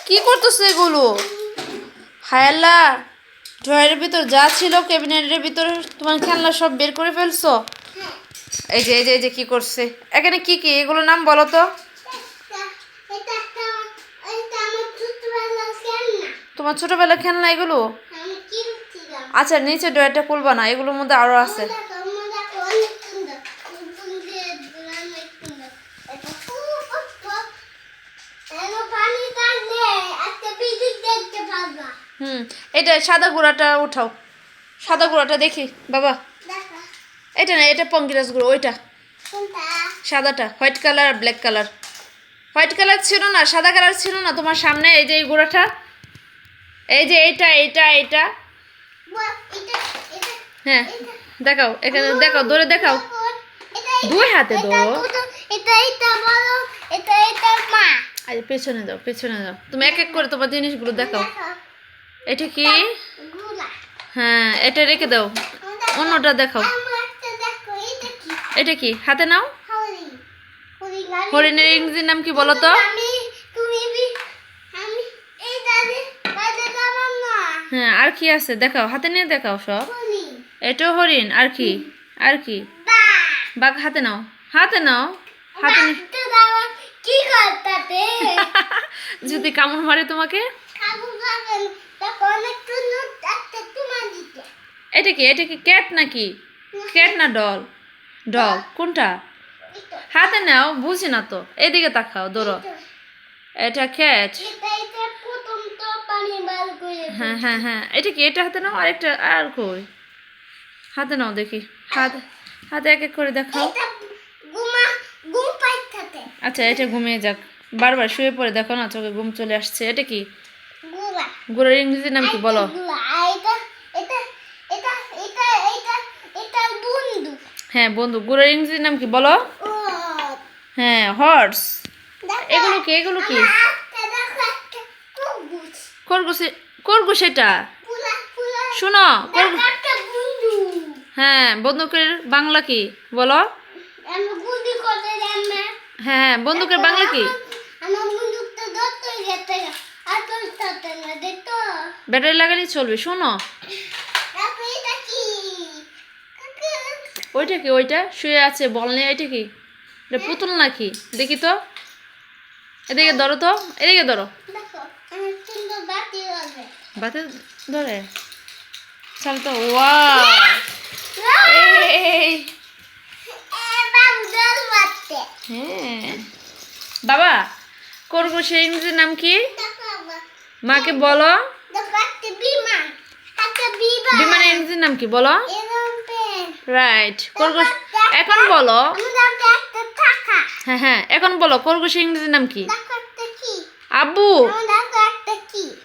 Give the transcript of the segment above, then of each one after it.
কি করতেছো এগুলো? হায় আল্লাহ, ড্রয়ারের ভিতর যা ছিল ক্যাবিনেটের ভিতর তোমার খেলনা সব বের করে ফেলছো। এই যে কি করছে এখানে? কি কি এগুলোর নাম বলো তো? তোমার ছোটবেলার খেলনা এগুলো? আচ্ছা, নিচে ড্রয়ারটা খুলবা না, এগুলোর মধ্যে আরো আছে। এটা সাদা গুঁড়াটা উঠাও, সাদা গুঁড়াটা দেখি বাবা। এটা না, এটা পঙ্কিরাজ গুঁড়ো, ওইটা সাদাটা, হোয়াইট কালার আর ব্ল্যাক কালার। হোয়াইট কালার ছিল না, সাদা কালার ছিল না তোমার সামনে? এই যে এই গুঁড়াটা, এই যে এইটা হ্যাঁ দেখাও, এখানে দেখাও, ধরে দেখাও, দুই হাতে ধরো। আরে পেছনে দাও, পেছনে দাও, তুমি এক এক করে তোমার জিনিসগুলো দেখাও। এটা কি? হ্যাঁ, এটা রেখে দাও, অন্যটা দেখাও। এটা কি? হাতে নাও। হরিণের ইংরেজির নাম কি বলো তো? হ্যাঁ, আর কি আছে দেখাও, হাতে নিয়ে দেখাও সব। এটাও হরিণ। আর কি? আর কি? বাঘ। হাতে নাও, হাতে নাও, হাতে যদি কামড় মারে তোমাকে? এটা কি? এটা কি ক্যাট নাকি? ক্যাট না ডল? ডল কোনটা? হাতে নাও, বুঝি না তো, এদিকে তাকাও, ধরো। এটা ক্যাট। হ্যাঁ হ্যাঁ হ্যাঁ, এটা কি? এটা হাতে নাও, আরেকটা আর কই? হাতে নাও দেখি, হাতে হাতে এক এক করে দেখাও। আচ্ছা, এটা ঘুমিয়ে যাক, বারবার শুয়ে পড়ে দেখো না, চোখে ঘুম চলে আসছে। এটা কি? গুড়ার ইংরেজির নাম কি বলো? হ্যাঁ, বন্দুক। গুড়ার ইংরেজির নাম কি বলো? হ্যাঁ, হর্স। এগুলো কি? এগুলো কি? খরগোশ। খরগোশ এটা? শোনো, হ্যাঁ, বন্দুকের বাংলা কি বলো? হ্যাঁ, বন্দুকের বাংলা কি? ব্যাটারি লাগালে চলবে। শোনো, ওইটা কি? ওইটা শুয়ে আছে, বল নেই। এটা কি? এটা পুতুল নাকি? দেখি তো, এদিকে ধরো তো, এদিকে ধরো। বাতে ধরে চল তো। ওয়াও, হ্যাঁ বাবা। খরগোশের ইংরেজির নাম কি? মাকে বলো। বিমানের ইংরেজির নাম কি বলো? রাইট। খরগোশ। এখন বলো। হ্যাঁ হ্যাঁ, এখন বলো, খরগোশের ইংরেজির নাম কি? আব্বু,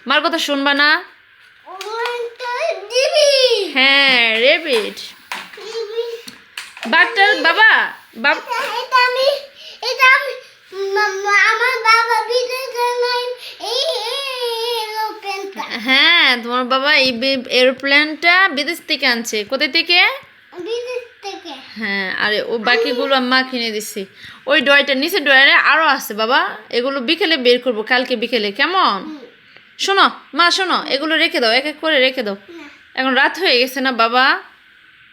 মার কথা শুনবা না? হ্যাঁ, রেবিট। বাঘটার বাবা, হ্যাঁ, তোমার বাবা এই এরোপ্লেনটা বিদেশ থেকে আনছে। কোথায় থেকে? হ্যাঁ, আরে ও বাকিগুলো মা কিনে দিছি। ওই ডয়টা নিচে ডয়ারে আরো আছে বাবা, এগুলো বিকেলে বের করবো, কালকে বিকেলে, কেমন? শোনো মা, শোনো, এগুলো রেখে দাও, এক এক করে রেখে দাও। এখন রাত হয়ে গেছে না বাবা,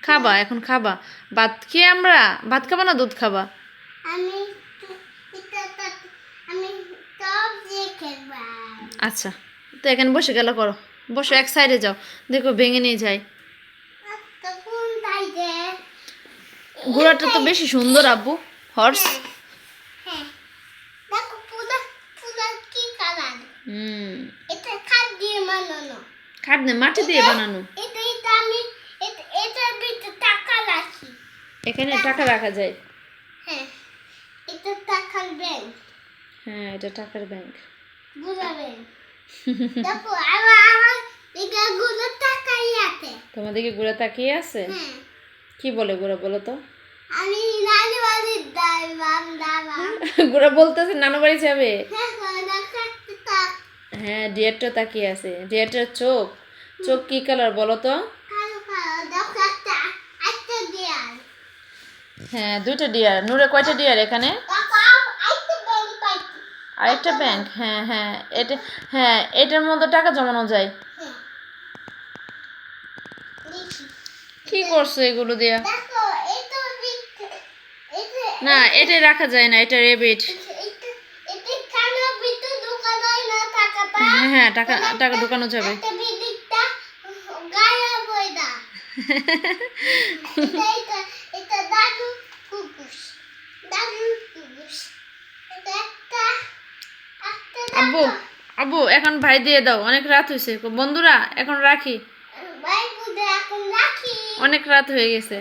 খাবা এখন, খাবা ভাত খেয়ে? আমরা ভাত খাবা না দুধ খাবা? আচ্ছা, তো এখানে বসে গেল করো, বসে এক সাইডে যাও, দেখো ভেঙে নিয়ে যায়। ঘোড়াটা তো বেশি সুন্দর আব্বু, হর্স। খাট না, মাটি দিয়ে বানানো। এখানে টাকা রাখা যায়। হ্যাঁ, এটা টাকার ব্যাংক। তোমার দিকে ঘুরে তাকিয়ে আছে? কি বলে ঘুরে বলো তো? ঘুরে বলতেছে নানু বাড়ি যাবে। হ্যাঁ, ডিয়ারটা তাকিয়ে আছে। ডিয়ারটার চোখ, চোখ কি কালার বলো তো? হ্যাঁ, দুইটা ডিয়ার। নূরে কয়টা ডিয়ার এখানে? আরেকটা ব্যাংক, হ্যাঁ হ্যাঁ, এটা হ্যাঁ, এটার মধ্যে টাকা জমানো যায়। কি করছো এগুলো দিয়া? না, এটা রাখা যায় না, এটা রেবিট। হ্যাঁ হ্যাঁ, টাকা টাকা ঢোকানো যাবে। আব্বু, আব্বু এখন ভাই দিয়ে দাও, অনেক রাত হয়েছে। বন্ধুরা এখন রাখি, অনেক রাত হয়ে গেছে।